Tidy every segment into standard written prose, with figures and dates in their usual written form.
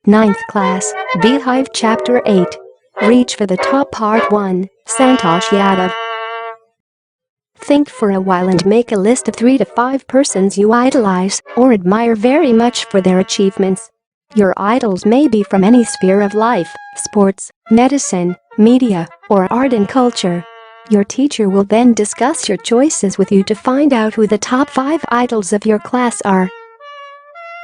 Ninth class, Beehive Chapter 8. Reach for the top Part 1, Santosh Yadav. Think for a while and make a list of 3 to 5 persons you idolize or admire very much for their achievements. Your idols may be from any sphere of life, sports, medicine, media, or art and culture. Your teacher will then discuss your choices with you to find out who the top 5 idols of your class are.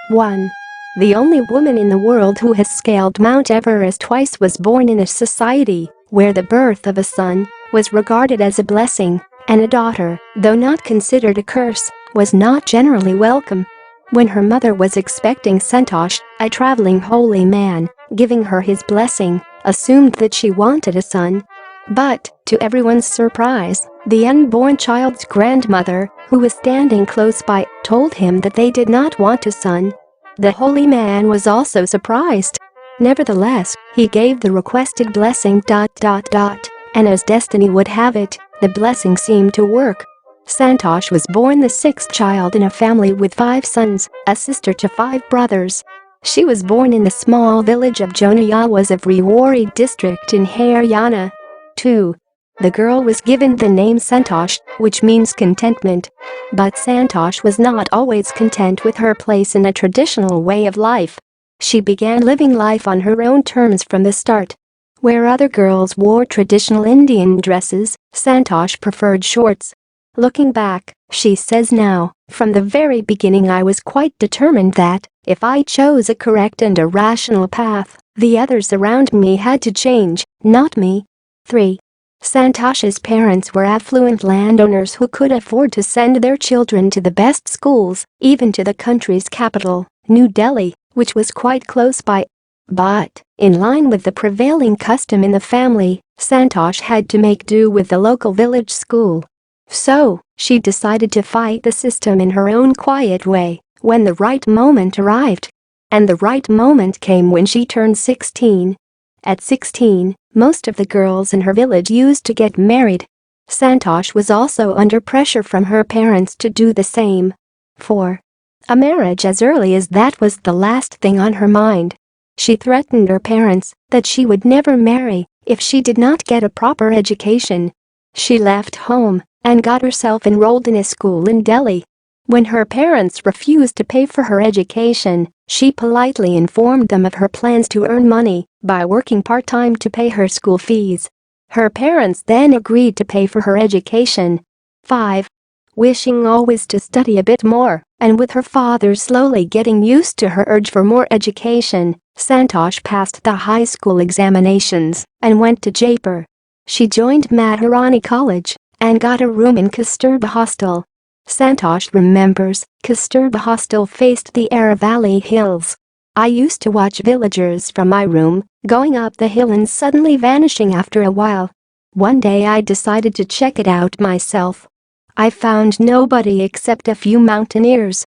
1. The only woman in the world who has scaled Mount Everest twice was born in a society where the birth of a son was regarded as a blessing, and a daughter, though not considered a curse, was not generally welcome. When her mother was expecting Santosh, a traveling holy man, giving her his blessing, assumed that she wanted a son. But, to everyone's surprise, the unborn child's grandmother, who was standing close by, told him that they did not want a son. The holy man was also surprised. Nevertheless, he gave the requested blessing. And as destiny would have it, the blessing seemed to work. Santosh was born the 6th child in a family with 5 sons, a sister to 5 brothers. She was born in the small village of Jonayawas of Rewari district in Haryana. 2. The girl was given the name Santosh, which means contentment. But Santosh was not always content with her place in a traditional way of life. She began living life on her own terms from the start. Where other girls wore traditional Indian dresses, Santosh preferred shorts. Looking back, she says now, from the very beginning I was quite determined that, if I chose a correct and a rational path, the others around me had to change, not me. 3. Santosh's parents were affluent landowners who could afford to send their children to the best schools, even to the country's capital, New Delhi, which was quite close by. But, in line with the prevailing custom in the family, Santosh had to make do with the local village school. So, she decided to fight the system in her own quiet way, when the right moment arrived. And the right moment came when she turned 16. At 16, most of the girls in her village used to get married. Santosh was also under pressure from her parents to do the same. 4. A marriage as early as that was the last thing on her mind. She threatened her parents that she would never marry if she did not get a proper education. She left home and got herself enrolled in a school in Delhi. When her parents refused to pay for her education, she politely informed them of her plans to earn money by working part-time to pay her school fees. Her parents then agreed to pay for her education. 5. Wishing always to study a bit more, and with her father slowly getting used to her urge for more education, Santosh passed the high school examinations and went to Jaipur. She joined Maharani College and got a room in Kasturba Hostel. Santosh remembers, Kasturba Hostel faced the Aravalli Hills. I used to watch villagers from my room, going up the hill and suddenly vanishing after a while. One day I decided to check it out myself. I found nobody except a few mountaineers.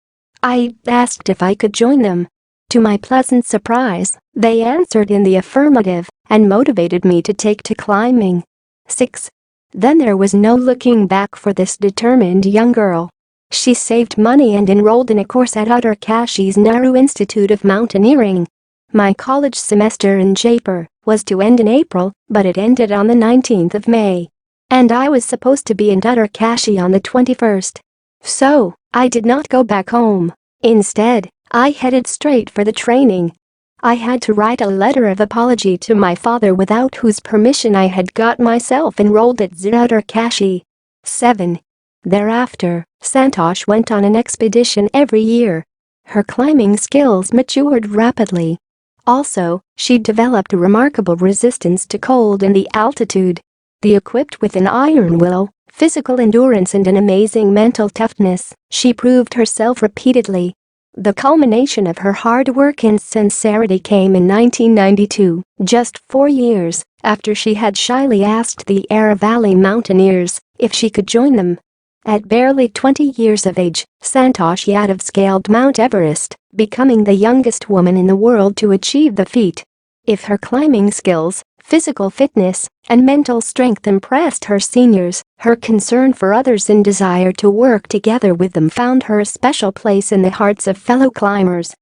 I asked if I could join them. To my pleasant surprise, they answered in the affirmative and motivated me to take to climbing. 6. Then there was no looking back for this determined young girl. She saved money and enrolled in a course at Uttarkashi's Nehru Institute of Mountaineering. My college semester in Jaipur was to end in April, but it ended on the 19th of May. And I was supposed to be in Uttarkashi on the 21st. So, I did not go back home. Instead, I headed straight for the training. I had to write a letter of apology to my father without whose permission I had got myself enrolled at Uttarkashi. 7. Thereafter, Santosh went on an expedition every year. Her climbing skills matured rapidly. Also, she developed a remarkable resistance to cold and the altitude. Equipped with an iron will, physical endurance and an amazing mental toughness, she proved herself repeatedly. The culmination of her hard work and sincerity came in 1992, just 4 years after she had shyly asked the Aravalli mountaineers if she could join them. At barely 20 years of age, Santosh Yadav scaled Mount Everest, becoming the youngest woman in the world to achieve the feat. If her climbing skills, physical fitness, and mental strength impressed her seniors, her concern for others and desire to work together with them found her a special place in the hearts of fellow climbers.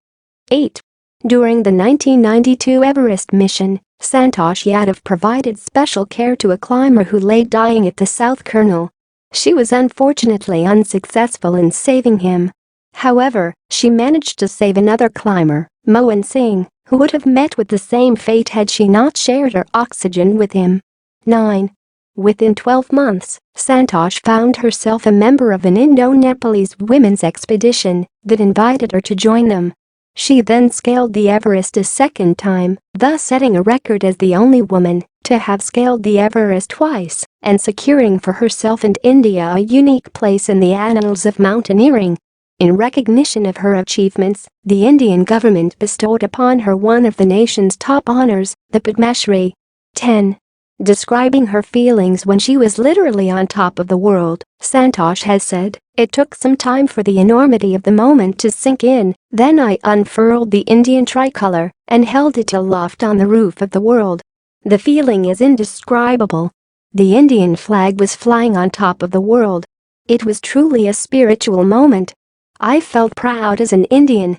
8. During the 1992 Everest mission, Santosh Yadav provided special care to a climber who lay dying at the South Colonel. She was unfortunately unsuccessful in saving him. However, she managed to save another climber, Mohan Singh, who would have met with the same fate had she not shared her oxygen with him. 9. Within 12 months, Santosh found herself a member of an Indo-Nepalese women's expedition that invited her to join them. She then scaled the Everest a second time, thus setting a record as the only woman to have scaled the Everest twice and securing for herself and India a unique place in the annals of mountaineering. In recognition of her achievements, the Indian government bestowed upon her one of the nation's top honors, the Padma Shri. 10. Describing her feelings when she was literally on top of the world, Santosh has said, "It took some time for the enormity of the moment to sink in, then I unfurled the Indian tricolor and held it aloft on the roof of the world. The feeling is indescribable. The Indian flag was flying on top of the world. It was truly a spiritual moment. I felt proud as an Indian."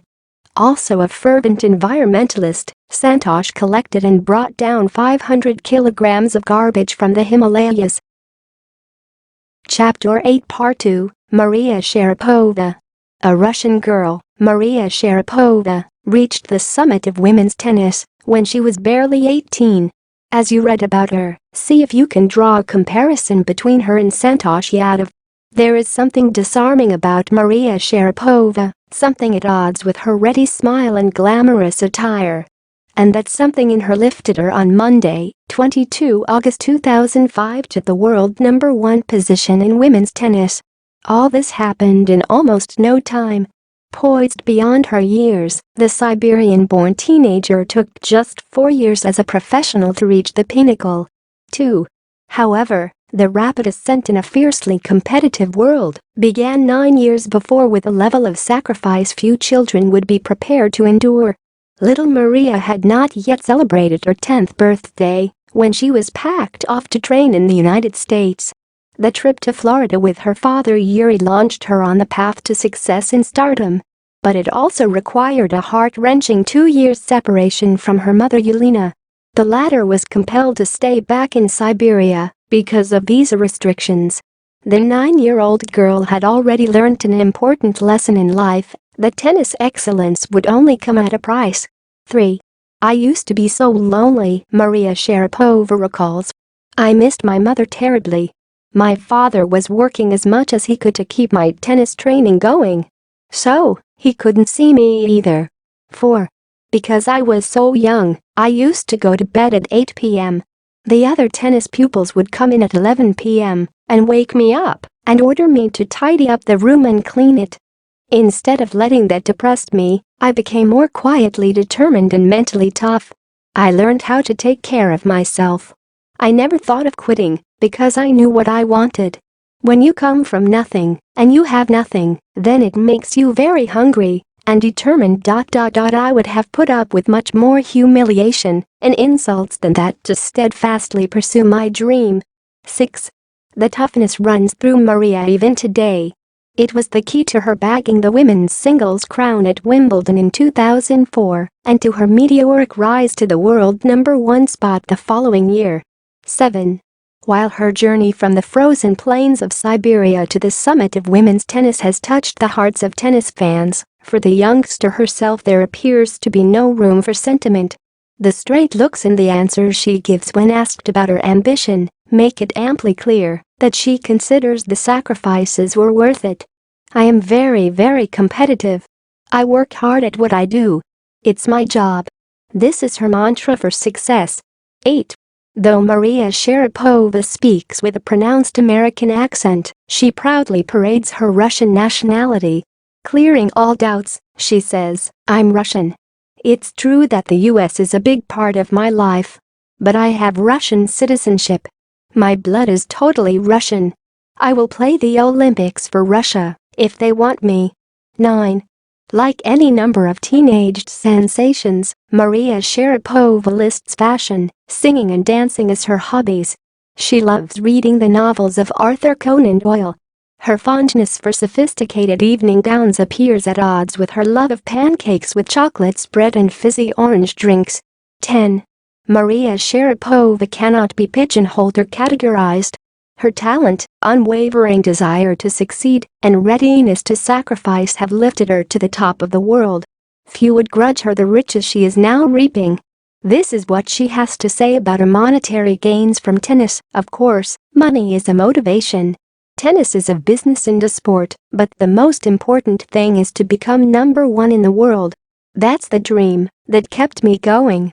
Also a fervent environmentalist, Santosh collected and brought down 500 kilograms of garbage from the Himalayas. Chapter 8 Part 2, Maria Sharapova. A Russian girl, Maria Sharapova, reached the summit of women's tennis when she was barely 18. As you read about her, see if you can draw a comparison between her and Santosh Yadav. There is something disarming about Maria Sharapova, something at odds with her ready smile and glamorous attire. And that something in her lifted her on Monday, 22 August 2005 to the world #1 position in women's tennis. All this happened in almost no time. Poised beyond her years, the Siberian-born teenager took just 4 years as a professional to reach the pinnacle. 2. However, the rapid ascent in a fiercely competitive world began 9 years before with a level of sacrifice few children would be prepared to endure. Little Maria had not yet celebrated her 10th birthday when she was packed off to train in the United States. The trip to Florida with her father Yuri launched her on the path to success in stardom. But it also required a heart-wrenching 2-year separation from her mother Yelena. The latter was compelled to stay back in Siberia because of visa restrictions. The 9-year-old girl had already learned an important lesson in life, that tennis excellence would only come at a price. 3. I used to be so lonely, Maria Sharapova recalls. I missed my mother terribly. My father was working as much as he could to keep my tennis training going. So, he couldn't see me either. 4. Because I was so young, I used to go to bed at 8 p.m. The other tennis pupils would come in at 11 p.m. and wake me up and order me to tidy up the room and clean it. Instead of letting that depress me, I became more quietly determined and mentally tough. I learned how to take care of myself. I never thought of quitting because I knew what I wanted. When you come from nothing and you have nothing, then it makes you very hungry and determined. I would have put up with much more humiliation and insults than that to steadfastly pursue my dream. 6. The toughness runs through Maria even today. It was the key to her bagging the women's singles crown at Wimbledon in 2004 and to her meteoric rise to the world #1 spot the following year. 7. While her journey from the frozen plains of Siberia to the summit of women's tennis has touched the hearts of tennis fans, for the youngster herself there appears to be no room for sentiment. The straight looks and the answers she gives when asked about her ambition make it amply clear that she considers the sacrifices were worth it. I am very, very competitive. I work hard at what I do. It's my job. This is her mantra for success. 8. Though Maria Sharapova speaks with a pronounced American accent, she proudly parades her Russian nationality. Clearing all doubts, she says, "I'm Russian. It's true that the US is a big part of my life. But I have Russian citizenship. My blood is totally Russian. I will play the Olympics for Russia if they want me." 9. Like any number of teenage sensations, Maria Sharapova lists fashion, singing and dancing as her hobbies. She loves reading the novels of Arthur Conan Doyle. Her fondness for sophisticated evening gowns appears at odds with her love of pancakes with chocolate spread and fizzy orange drinks. 10. Maria Sharapova cannot be pigeonholed or categorized. Her talent, unwavering desire to succeed, and readiness to sacrifice have lifted her to the top of the world. Few would grudge her the riches she is now reaping. This is what she has to say about her monetary gains from tennis. Of course, money is a motivation. Tennis is a business and a sport, but the most important thing is to become #1 in the world. That's the dream that kept me going.